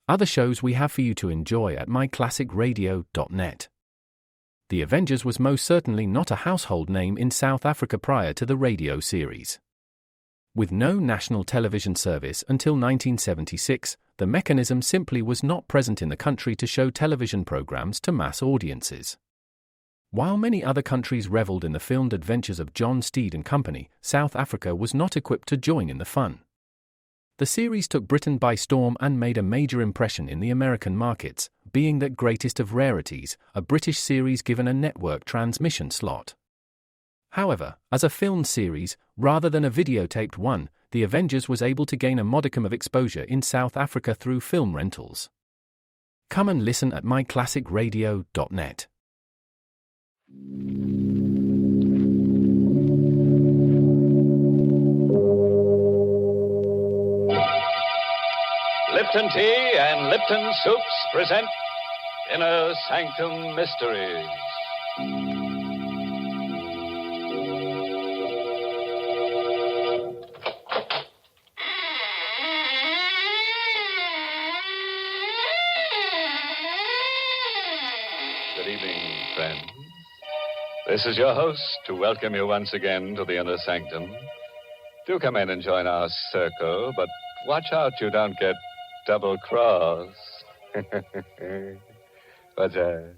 other shows we have for you to enjoy at myclassicradio.net. The Avengers was most certainly not a household name in South Africa prior to the radio series. With no national television service until 1976, the mechanism simply was not present in the country to show television programs to mass audiences. While many other countries reveled in the filmed adventures of John Steed and company, South Africa was not equipped to join in the fun. The series took Britain by storm and made a major impression in the American markets, being that greatest of rarities, a British series given a network transmission slot. However, as a filmed series, rather than a videotaped one, The Avengers was able to gain a modicum of exposure in South Africa through film rentals. Come and listen at myclassicradio.net. Lipton Tea and Lipton Soups present Inner Sanctum Mysteries. Good evening, friends. This is your host to welcome you once again to the Inner Sanctum. Do come in and join our circle, but watch out you don't get double-crossed. What's that?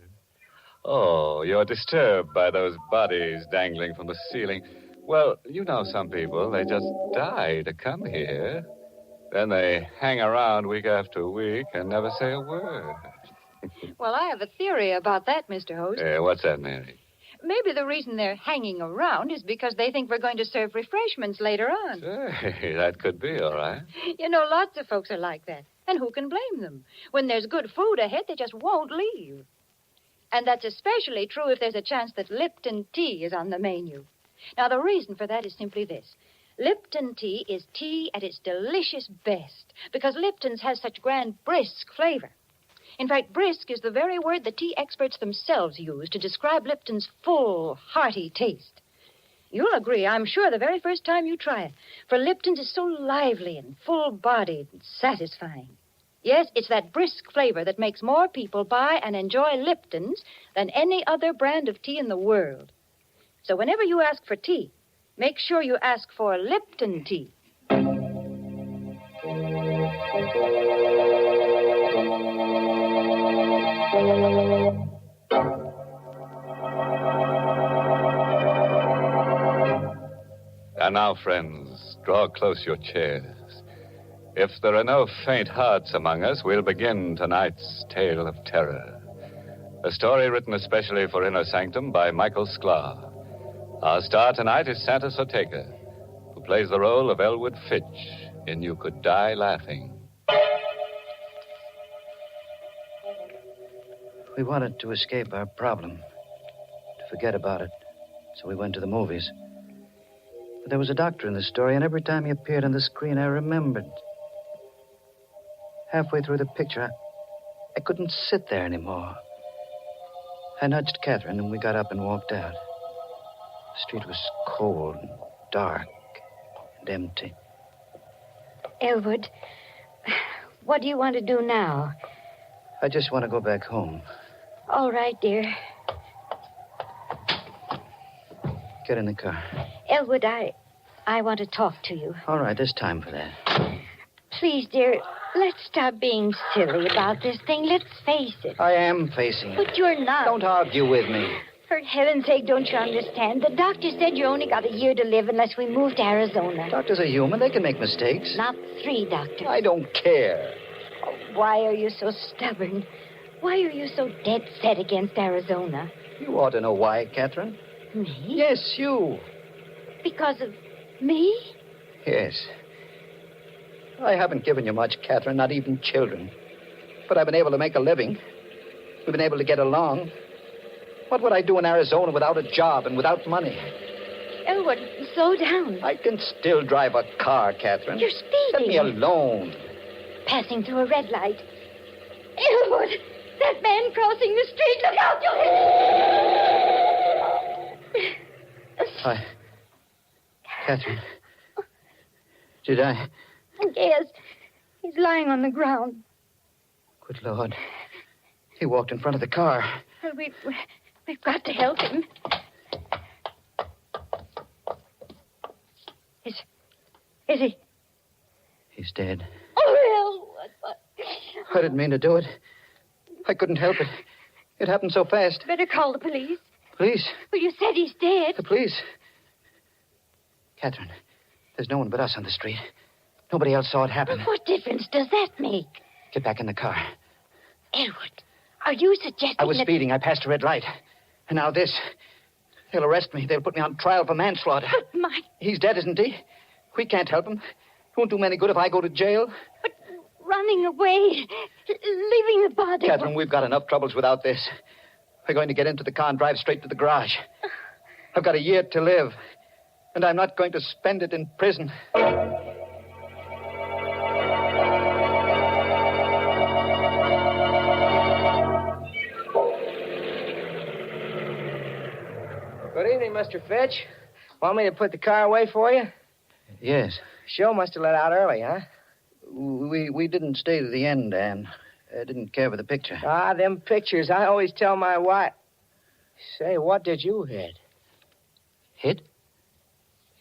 Oh, you're disturbed by those bodies dangling from the ceiling. Well, you know some people, they just die to come here. Then they hang around week after week and never say a word. Well, I have a theory about that, Mr. Host. What's that, Mary? Maybe the reason they're hanging around is because they think we're going to serve refreshments later on. Hey, that could be, all right. You know, lots of folks are like that. And who can blame them? When there's good food ahead, they just won't leave. And that's especially true if there's a chance that Lipton tea is on the menu. Now, the reason for that is simply this. Lipton tea is tea at its delicious best because Lipton's has such grand, brisk flavor. In fact, brisk is the very word the tea experts themselves use to describe Lipton's full, hearty taste. You'll agree, I'm sure, the very first time you try it, for Lipton's is so lively and full-bodied and satisfying. Yes, it's that brisk flavor that makes more people buy and enjoy Lipton's than any other brand of tea in the world. So whenever you ask for tea, make sure you ask for Lipton tea. And now, friends, draw close your chairs. If there are no faint hearts among us, we'll begin tonight's tale of terror. A story written especially for Inner Sanctum by Michael Sklar. Our star tonight is Santa Soteka, who plays the role of Elwood Fitch in You Could Die Laughing. We wanted to escape our problem, to forget about it, so we went to the movies. But there was a doctor in the story, and every time he appeared on the screen, I remembered. Halfway through the picture, I couldn't sit there anymore. I nudged Catherine, and we got up and walked out. The street was cold and dark and empty. Elwood, what do you want to do now? I just want to go back home. All right, dear. Get in the car. Elwood, I want to talk to you. All right, there's time for that. Please, dear, let's stop being silly about this thing. Let's face it. I am facing it. But you're not. Don't argue with me. For heaven's sake, don't you understand? The doctor said you only got a year to live unless we move to Arizona. Doctors are human. They can make mistakes. Not 3, Doctor. I don't care. Oh, why are you so stubborn? Why are you so dead set against Arizona? You ought to know why, Catherine. Me? Yes, you. Because of me? Yes. I haven't given you much, Catherine, not even children. But I've been able to make a living. We've been able to get along. What would I do in Arizona without a job and without money? Elwood, slow down. I can still drive a car, Catherine. You're speeding. Let me alone. Passing through a red light. Elwood, that man crossing the street. Look out, Hi. Catherine. Did I? Yes. He's lying on the ground. Good Lord. He walked in front of the car. Well, we've got to help him. Is he? He's dead. Oh, Elwood. I didn't mean to do it. I couldn't help it. It happened so fast. Better call the police. Police? Well, you said he's dead. The police? Catherine, there's no one but us on the street. Nobody else saw it happen. What difference does that make? Get back in the car. Elwood, are you suggesting I was speeding. I passed a red light. And now this. They'll arrest me. They'll put me on trial for manslaughter. But my... He's dead, isn't he? We can't help him. It won't do me any good if I go to jail. But running away, leaving the body... Catherine, we've got enough troubles without this. We're going to get into the car and drive straight to the garage. I've got a year to live. And I'm not going to spend it in prison. Good evening, Mr. Fitch. Want me to put the car away for you? Yes. Show must have let out early, huh? We didn't stay to the end, Anne. I didn't care for the picture. Ah, them pictures. I always tell my wife. Say, what did you hit? Hit?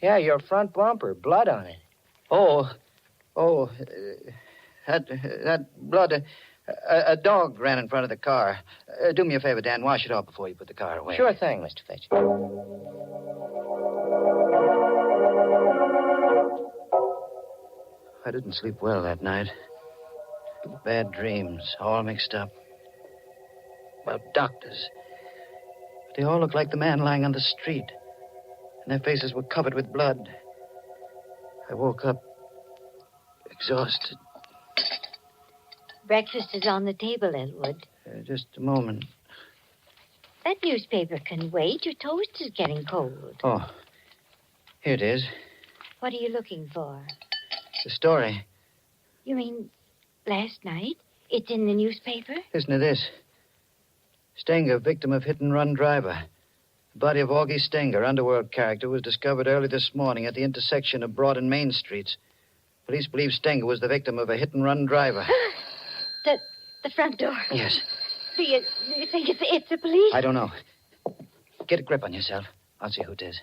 Yeah, your front bumper. Blood on it. That blood. A dog ran in front of the car. Do me a favor, Dan. Wash it off before you put the car away. Sure thing, Mr. Fitch. I didn't sleep well that night. Bad dreams, all mixed up. About doctors. But they all looked like the man lying on the street. And their faces were covered with blood. I woke up exhausted. Breakfast is on the table, Elwood. Just a moment. That newspaper can wait. Your toast is getting cold. Oh, here it is. What are you looking for? The story. You mean last night? It's in the newspaper? Listen to this. Stenger, victim of hit-and-run driver. The body of Augie Stenger, underworld character, was discovered early this morning at the intersection of Broad and Main Streets. Police believe Stenger was the victim of a hit-and-run driver. The front door. Yes. Do you think it's the police? I don't know. Get a grip on yourself. I'll see who it is.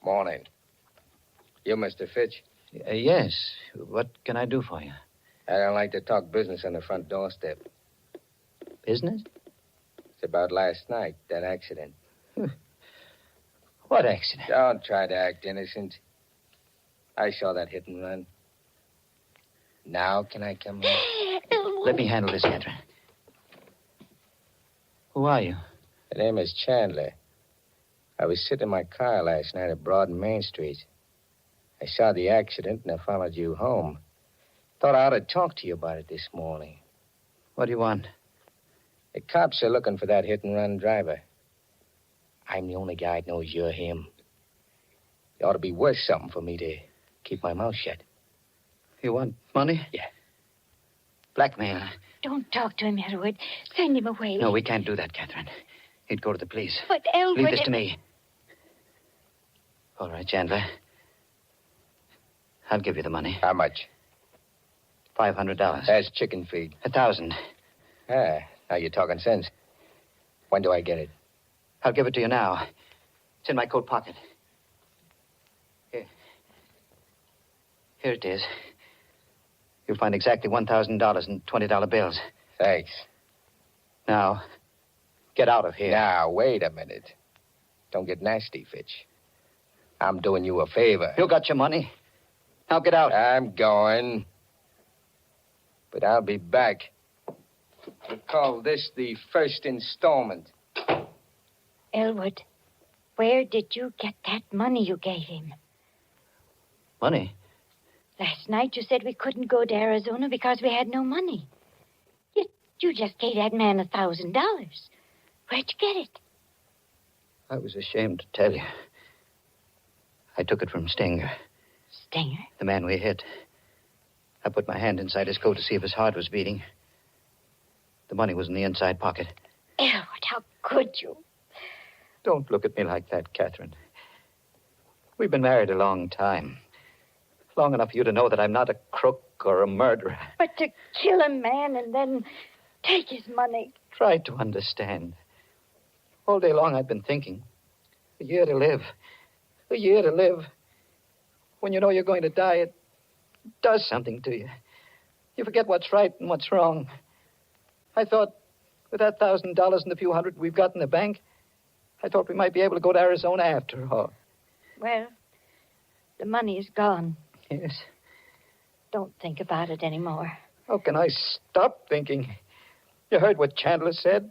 Morning. You, Mr. Fitch? Yes. What can I do for you? I don't like to talk business on the front doorstep. Business? It's about last night, that accident. What accident? Don't try to act innocent. I saw that hit and run. Now can I come in? Let me handle this, Catherine. Who are you? The name is Chandler. I was sitting in my car last night at Broad and Main Street. I saw the accident and I followed you home. Thought I ought to talk to you about it this morning. What do you want? The cops are looking for that hit-and-run driver. I'm the only guy that knows you're him. It ought to be worth something for me to keep my mouth shut. You want money? Yeah. Blackmail. Don't talk to him, Elwood. Send him away. No, we can't do that, Catherine. He'd go to the police. But Elwood... Leave this to me. All right, Chandler. I'll give you the money. How much? $500. That's chicken feed. 1,000. Ah, now you're talking sense. When do I get it? I'll give it to you now. It's in my coat pocket. Here it is. You'll find exactly $1,000 in $20 bills. Thanks. Now, get out of here. Now, wait a minute. Don't get nasty, Fitch. I'm doing you a favor. You got your money. Now get out. I'm going. But I'll be back. We call this the first installment. Elwood, where did you get that money you gave him? Money? Last night you said we couldn't go to Arizona because we had no money. You just gave that man $1,000. Where'd you get it? I was ashamed to tell you. I took it from Stenger. Stenger? The man we hit. I put my hand inside his coat to see if his heart was beating. The money was in the inside pocket. Elwood, how could you? Don't look at me like that, Catherine. We've been married a long time. Long enough for you to know that I'm not a crook or a murderer. But to kill a man and then take his money. Try to understand. All day long I've been thinking. A year to live. A year to live. When you know you're going to die, it does something to you. You forget what's right and what's wrong. I thought with that $1,000 and the few hundred we've got in the bank, I thought we might be able to go to Arizona after all. Well, the money is gone. Yes. Don't think about it anymore. How can I stop thinking? You heard what Chandler said?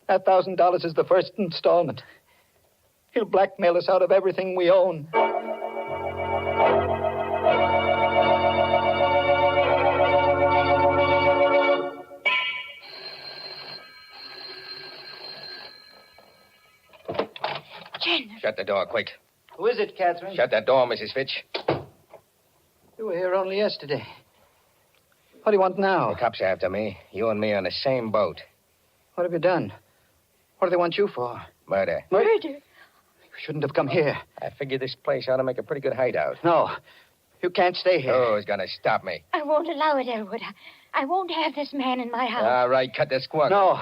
That $1,000 is the first installment. He'll blackmail us out of everything we own. Chandler. Shut the door, quick. Who is it, Catherine? Shut that door, Mrs. Fitch. You were here only yesterday. What do you want now? The cops are after me. You and me on the same boat. What have you done? What do they want you for? Murder. Murder? You shouldn't have come here. I figured this place ought to make a pretty good hideout. No. You can't stay here. Who's going to stop me? I won't allow it, Elwood. I won't have this man in my house. All right, cut the squawk. No.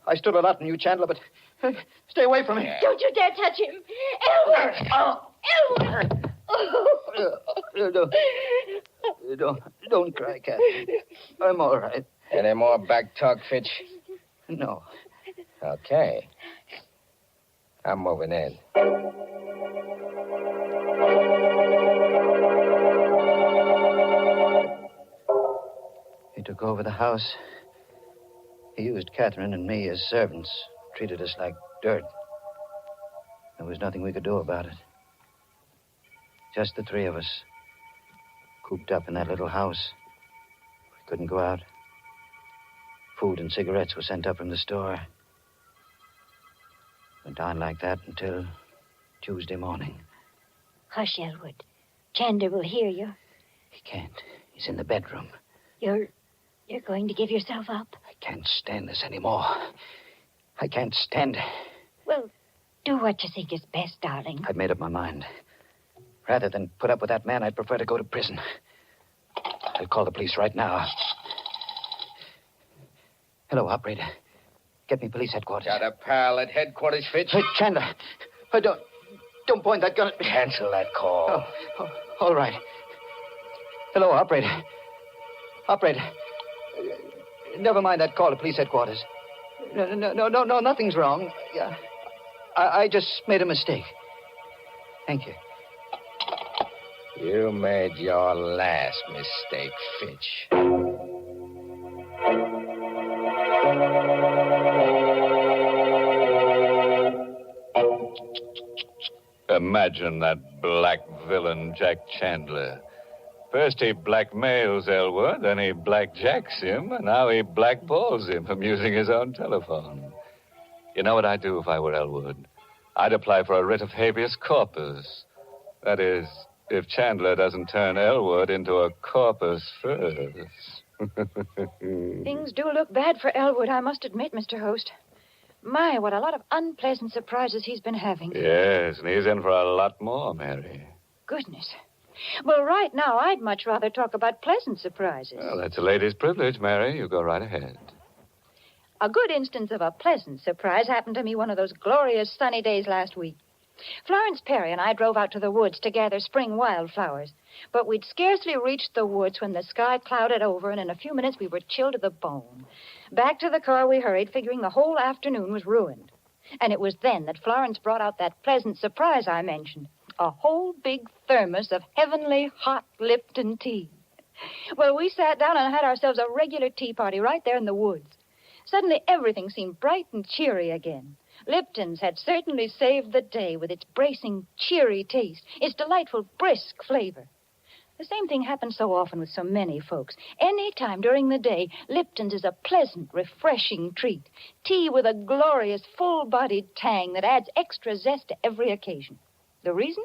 I stood a lot from you, Chandler, but stay away from me. Don't you dare touch him. Elwood! Elwood! Don't cry, Catherine. I'm all right. Any more back talk, Fitch? No. Okay. I'm moving in. He took over the house. He used Catherine and me as servants, treated us like dirt. There was nothing we could do about it. Just the three of us, cooped up in that little house. We couldn't go out. Food and cigarettes were sent up from the store. Went on like that until Tuesday morning. Hush, Elwood. Chandler will hear you. He can't. He's in the bedroom. You're going to give yourself up? I can't stand this anymore. I can't stand it. Well, do what you think is best, darling. I've made up my mind. Rather than put up with that man, I'd prefer to go to prison. I'll call the police right now. Hello, operator. Get me police headquarters. Got a pal at headquarters, Fitch? Hey, Chandler. Don't point that gun at me. Cancel that call. Oh, all right. Hello, operator. Operator. Never mind that call to police headquarters. No, nothing's wrong. Yeah, I just made a mistake. Thank you. You made your last mistake, Fitch. Imagine that black villain, Jack Chandler. First he blackmails Elwood, then he blackjacks him, and now he blackballs him from using his own telephone. You know what I'd do if I were Elwood? I'd apply for a writ of habeas corpus. That is, if Chandler doesn't turn Elwood into a corpus first. Things do look bad for Elwood, I must admit, Mr. Host. My, what a lot of unpleasant surprises he's been having. Yes, and he's in for a lot more, Mary. Goodness. Well, right now, I'd much rather talk about pleasant surprises. Well, that's a lady's privilege, Mary. You go right ahead. A good instance of a pleasant surprise happened to me one of those glorious sunny days last week. Florence Perry and I drove out to the woods to gather spring wildflowers. But we'd scarcely reached the woods when the sky clouded over, and in a few minutes we were chilled to the bone. Back to the car we hurried, figuring the whole afternoon was ruined. And it was then that Florence brought out that pleasant surprise I mentioned. A whole big thermos of heavenly hot Lipton tea. Well, we sat down and had ourselves a regular tea party right there in the woods. Suddenly everything seemed bright and cheery again. Lipton's had certainly saved the day with its bracing, cheery taste, its delightful, brisk flavor. The same thing happens so often with so many folks. Any time during the day, Lipton's is a pleasant, refreshing treat. Tea with a glorious, full-bodied tang that adds extra zest to every occasion. The reason?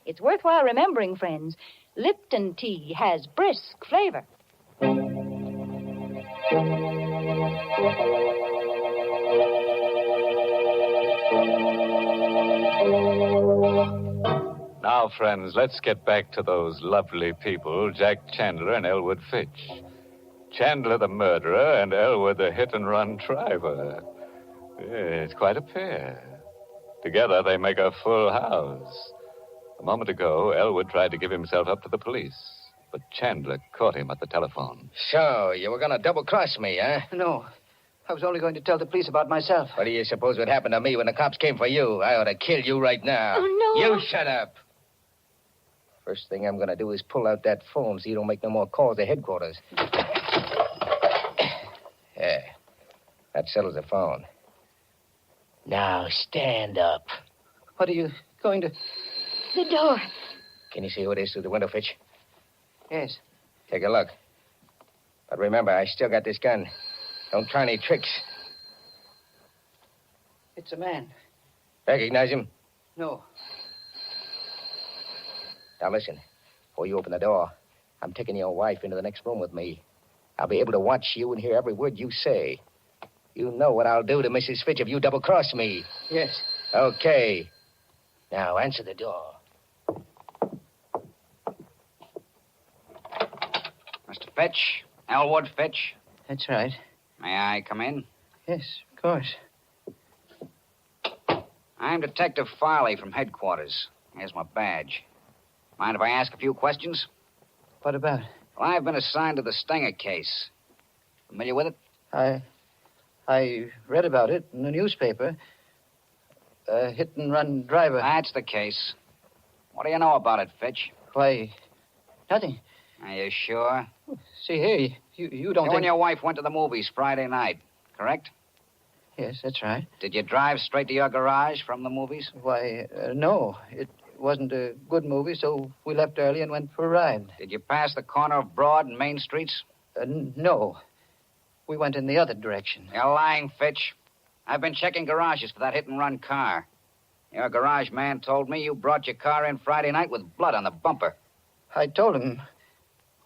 It's worthwhile remembering, friends. Lipton tea has brisk flavor. Now, friends, let's get back to those lovely people, Jack Chandler and Elwood Fitch. Chandler the murderer and Elwood the hit-and-run driver. It's quite a pair. Together, they make a full house. A moment ago, Elwood tried to give himself up to the police, but Chandler caught him at the telephone. So, you were going to double-cross me, huh? No. I was only going to tell the police about myself. What do you suppose would happen to me when the cops came for you? I ought to kill you right now. Oh, no. You shut up. First thing I'm going to do is pull out that phone so you don't make no more calls to headquarters. Yeah. That settles the phone. Now, stand up. What are you going to... The door. Can you see who it is through the window, Fitch? Yes. Take a look. But remember, I still got this gun. Don't try any tricks. It's a man. Recognize him? No. Now, listen. Before you open the door, I'm taking your wife into the next room with me. I'll be able to watch you and hear every word you say. You know what I'll do to Mrs. Fitch if you double-cross me. Yes. Okay. Now, answer the door. Mr. Fitch? Elwood Fitch? That's right. May I come in? Yes, of course. I'm Detective Farley from headquarters. Here's my badge. Mind if I ask a few questions? What about? Well, I've been assigned to the Stenger case. Familiar with it? I read about it in the newspaper. A hit-and-run driver. That's the case. What do you know about it, Fitch? Why, nothing. Are you sure? See here, you don't You think... and your wife went to the movies Friday night, correct? Yes, that's right. Did you drive straight to your garage from the movies? Why, no. It wasn't a good movie, so we left early and went for a ride. Did you pass the corner of Broad and Main Streets? No. We went in the other direction. You're lying, Fitch. I've been checking garages for that hit-and-run car. Your garage man told me you brought your car in Friday night with blood on the bumper. I told him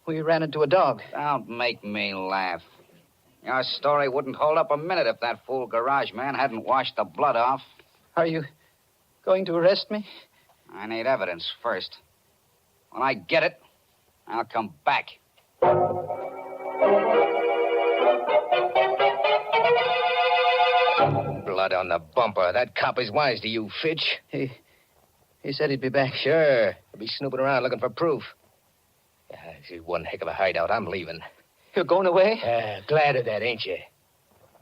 we ran into a dog. Don't make me laugh. Your story wouldn't hold up a minute if that fool garage man hadn't washed the blood off. Are you going to arrest me? I need evidence first. When I get it, I'll come back. Blood on the bumper. That cop is wise to you, Fitch. He said he'd be back. Sure. He'll be snooping around looking for proof. Yeah, this is one heck of a hideout. I'm leaving. You're going away? Glad of that, ain't you?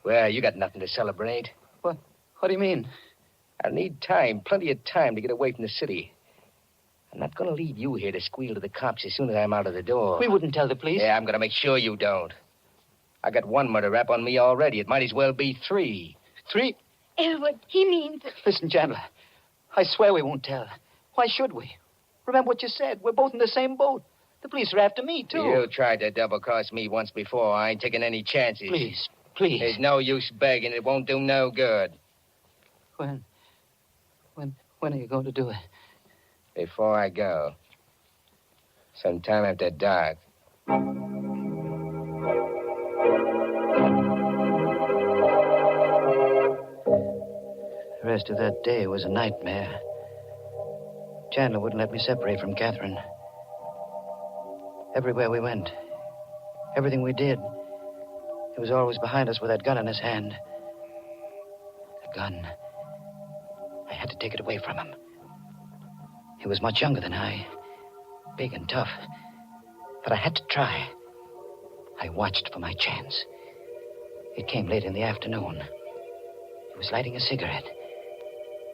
Well, you got nothing to celebrate. What do you mean? I need time, plenty of time to get away from the city. I'm not going to leave you here to squeal to the cops as soon as I'm out of the door. We wouldn't tell the police. Yeah, I'm going to make sure you don't. I got one murder rap on me already. It might as well be 3. 3? Elwood, he means... Listen, Chandler. I swear we won't tell. Why should we? Remember what you said. We're both in the same boat. The police are after me, too. You tried to double-cross me once before. I ain't taking any chances. Please. There's no use begging. It won't do no good. When are you going to do it? Before I go. Sometime after dark. The rest of that day was a nightmare. Chandler wouldn't let me separate from Catherine. Everywhere we went, everything we did, he was always behind us with that gun in his hand. The gun. I had to take it away from him. He was much younger than I, big and tough. But I had to try. I watched for my chance. It came late in the afternoon. He was lighting a cigarette.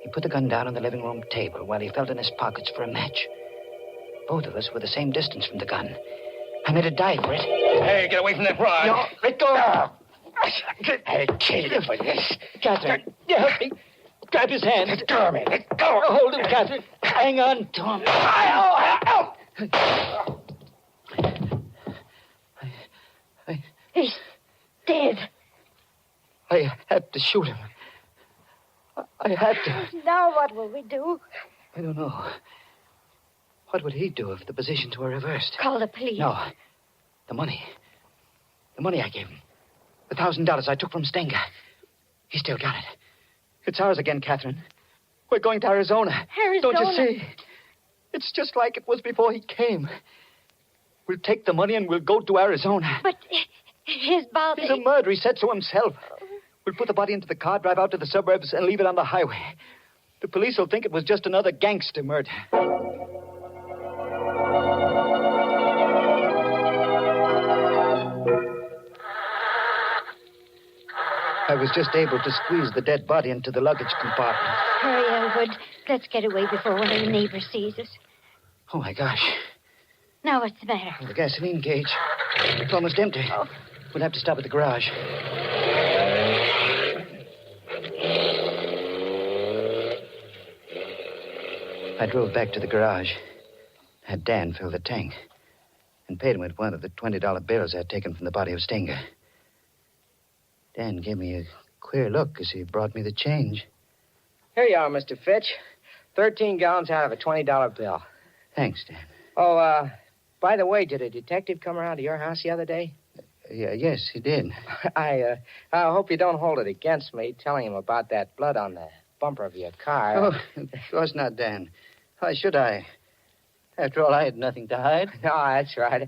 He put the gun down on the living room table while he felt in his pockets for a match. Both of us were the same distance from the gun. I made a dive for it. Hey, get away from that rod. No, let go. I'll kill you for this. Catherine, help me. Grab his hand. Let go of me. Let go. Hold him, Catherine. Hang on to him. He's dead. I had to shoot him. I had to. Now what will we do? I don't know. What would he do if the positions were reversed? Call the police. No. The money. The money I gave him. The $1,000 I took from Stenger. He still got it. It's ours again, Catherine. We're going to Arizona. Arizona? Don't you see? It's just like it was before he came. We'll take the money and we'll go to Arizona. But his body... He's a murderer, he said so himself. We'll put the body into the car, drive out to the suburbs, and leave it on the highway. The police will think it was just another gangster murder. I was just able to squeeze the dead body into the luggage compartment. Hurry, Elwood. Let's get away before one of the neighbors sees us. Oh, my gosh. Now, what's the matter? The gasoline gauge. It's almost empty. Oh. We'll have to stop at the garage. I drove back to the garage, had Dan fill the tank, and paid him with one of the $20 bills I'd taken from the body of Stenger. Dan gave me a queer look as he brought me the change. Here you are, Mr. Fitch. 13 gallons out of a $20 bill. Thanks, Dan. Oh, by the way, did a detective come around to your house the other day? Yes, he did. I hope you don't hold it against me telling him about that blood on the bumper of your car. Oh, of course not, Dan. Why should I? After all, I had nothing to hide. No, that's right.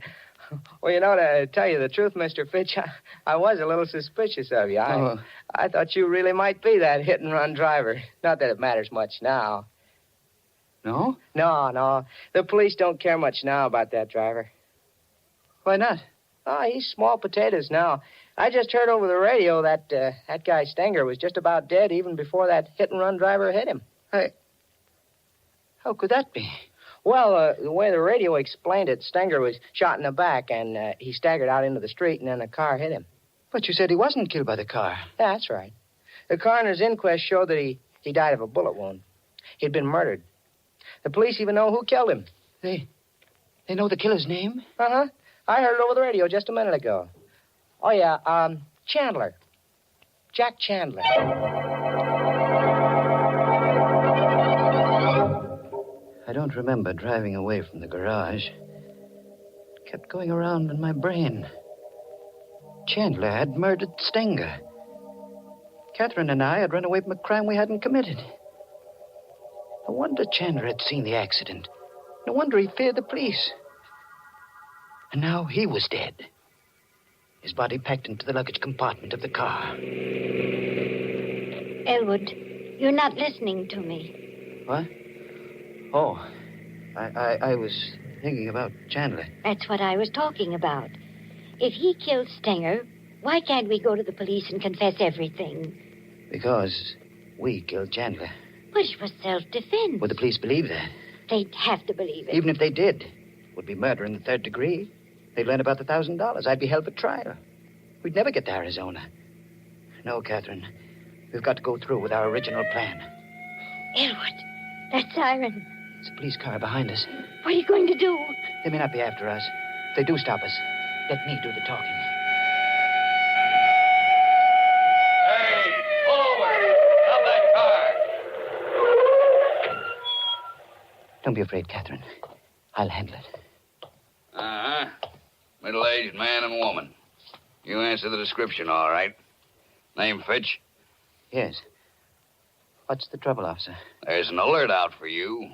Well, to tell you the truth, Mr. Fitch, I was a little suspicious of you. I thought you really might be that hit-and-run driver. Not that it matters much now. No? No. The police don't care much now about that driver. Why not? Oh, he's small potatoes now. I just heard over the radio that that guy Stenger was just about dead even before that hit-and-run driver hit him. How could that be? Well, the way the radio explained it, Stenger was shot in the back, and he staggered out into the street, and then the car hit him. But you said he wasn't killed by the car. Yeah, that's right. The coroner's inquest showed that he died of a bullet wound. He'd been murdered. The police even know who killed him. They know the killer's name? Uh-huh. I heard it over the radio just a minute ago. Oh, yeah, Chandler. Jack Chandler. I don't remember driving away from the garage. It kept going around in my brain. Chandler had murdered Stenger. Catherine and I had run away from a crime we hadn't committed. No wonder Chandler had seen the accident. No wonder he feared the police. And now he was dead. His body packed into the luggage compartment of the car. Elwood, you're not listening to me. What? Oh, I was thinking about Chandler. That's what I was talking about. If he killed Stenger, why can't we go to the police and confess everything? Because we killed Chandler. But it was self-defense. Would the police believe that? They'd have to believe it. Even if they did, it would be murder in the third degree. They'd learn about the $1,000. I'd be held for trial. We'd never get to Arizona. No, Catherine. We've got to go through with our original plan. Elwood, that siren. It's a police car behind us. What are you going to do? They may not be after us. If they do stop us, let me do the talking. Hey, forward! Stop that car! Don't be afraid, Catherine. I'll handle it. Uh-huh. Middle-aged man and woman. You answer the description, all right. Name Fitch? Yes. What's the trouble, officer? There's an alert out for you.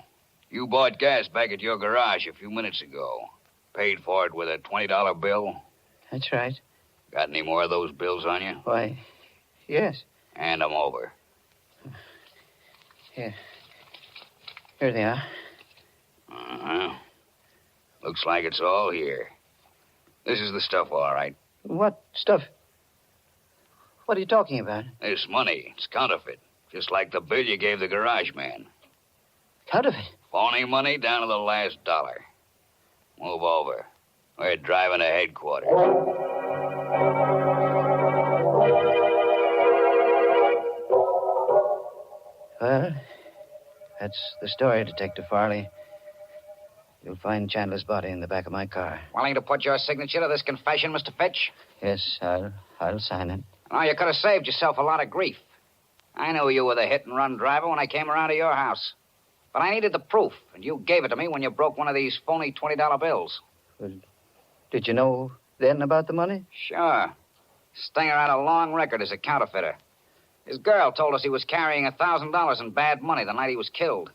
You bought gas back at your garage a few minutes ago. Paid for it with a $20 bill. That's right. Got any more of those bills on you? Why, yes. Hand them over. Here. Here they are. Uh-huh. Looks like it's all here. This is the stuff, all right. What stuff? What are you talking about? This money, it's counterfeit. Just like the bill you gave the garage man. Counterfeit? Phony money down to the last dollar. Move over. We're driving to headquarters. Well, that's the story, Detective Farley. You'll find Chandler's body in the back of my car. Willing to put your signature to this confession, Mr. Fitch? Yes, I'll sign it. Oh, you could have saved yourself a lot of grief. I knew you were the hit-and-run driver when I came around to your house. But I needed the proof, and you gave it to me when you broke one of these phony $20 bills. Well, did you know then about the money? Sure. Stenger had a long record as a counterfeiter. His girl told us he was carrying $1,000 in bad money the night he was killed.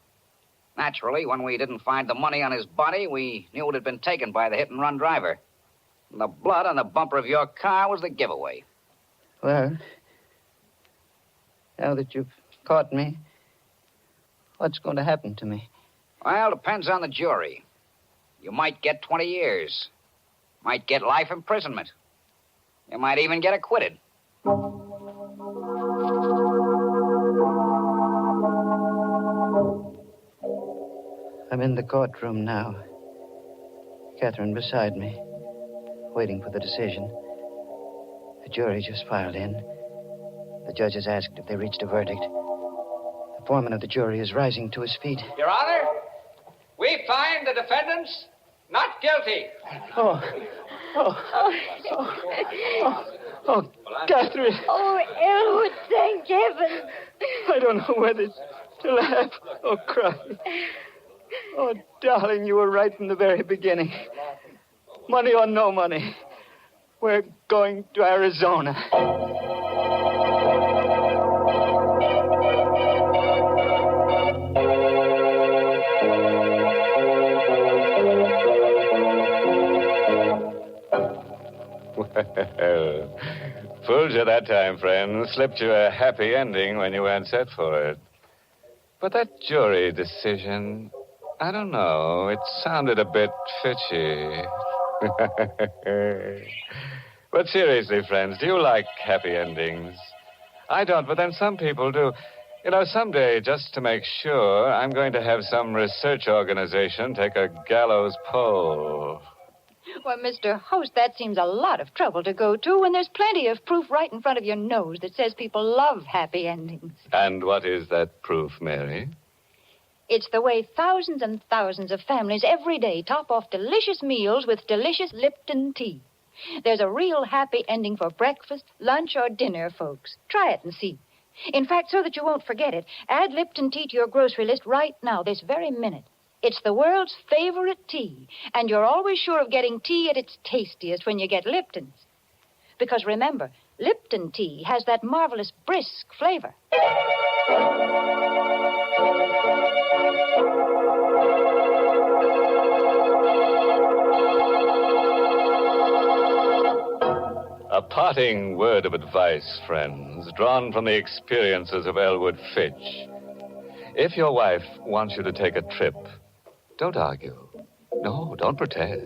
Naturally, when we didn't find the money on his body, we knew it had been taken by the hit-and-run driver. And the blood on the bumper of your car was the giveaway. Well, now that you've caught me, what's going to happen to me? Well, depends on the jury. You might get 20 years. Might get life imprisonment. You might even get acquitted. I'm in the courtroom now. Catherine beside me, waiting for the decision. The jury just filed in. The judge has asked if they reached a verdict. The foreman of the jury is rising to his feet. Your Honor, we find the defendants not guilty. Catherine. Oh, Elwood, thank heaven. I don't know whether to laugh or cry. Oh, darling, you were right from the very beginning. Money or no money, we're going to Arizona. Well, fooled you that time, friend. Slipped you a happy ending when you weren't set for it. But that jury decision, I don't know. It sounded a bit fishy. But seriously, friends, do you like happy endings? I don't, but then some people do. You know, someday, just to make sure, I'm going to have some research organization take a gallows poll. Well, Mr. Host, that seems a lot of trouble to go to when there's plenty of proof right in front of your nose that says people love happy endings. And what is that proof, Mary? It's the way thousands and thousands of families every day top off delicious meals with delicious Lipton tea. There's a real happy ending for breakfast, lunch, or dinner, folks. Try it and see. In fact, so that you won't forget it, add Lipton tea to your grocery list right now, this very minute. It's the world's favorite tea, and you're always sure of getting tea at its tastiest when you get Lipton's. Because remember, Lipton tea has that marvelous brisk flavor. A parting word of advice, friends, drawn from the experiences of Elwood Fitch. If your wife wants you to take a trip, don't argue. No, don't protest.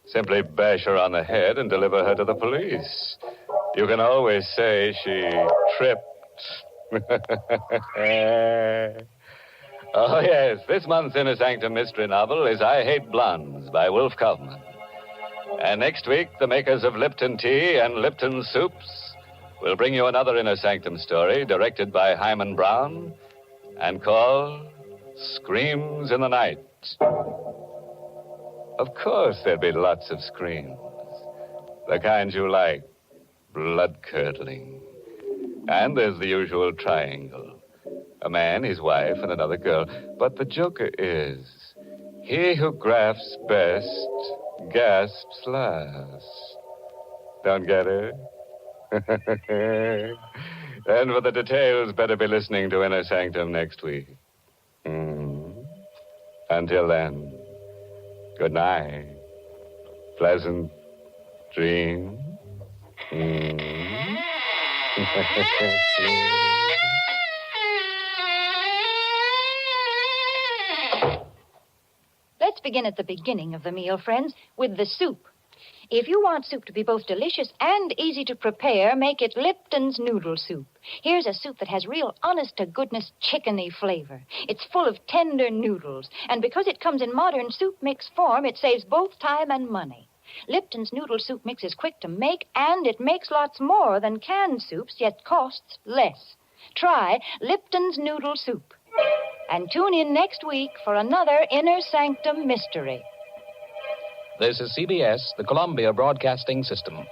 Simply bash her on the head and deliver her to the police. You can always say she tripped. Oh, yes, this month's Inner Sanctum mystery novel is I Hate Blondes by Wolf Kaufman. And next week, the makers of Lipton Tea and Lipton Soups will bring you another Inner Sanctum story directed by Hyman Brown and called Screams in the Night. Of course, there'll be lots of screams. The kind you like, blood-curdling. And there's the usual triangle. A man, his wife, and another girl. But the joker is, he who grasps best gasps last. Don't get it? And for the details, better be listening to Inner Sanctum next week. Until then, good night. Pleasant dreams. Let's begin at the beginning of the meal, friends, with the soup. If you want soup to be both delicious and easy to prepare, make it Lipton's noodle soup. Here's a soup that has real honest-to-goodness chickeny flavor. It's full of tender noodles, and because it comes in modern soup mix form, it saves both time and money. Lipton's noodle soup mix is quick to make, and it makes lots more than canned soups, yet costs less. Try Lipton's noodle soup. And tune in next week for another Inner Sanctum mystery. This is CBS, the Columbia Broadcasting System.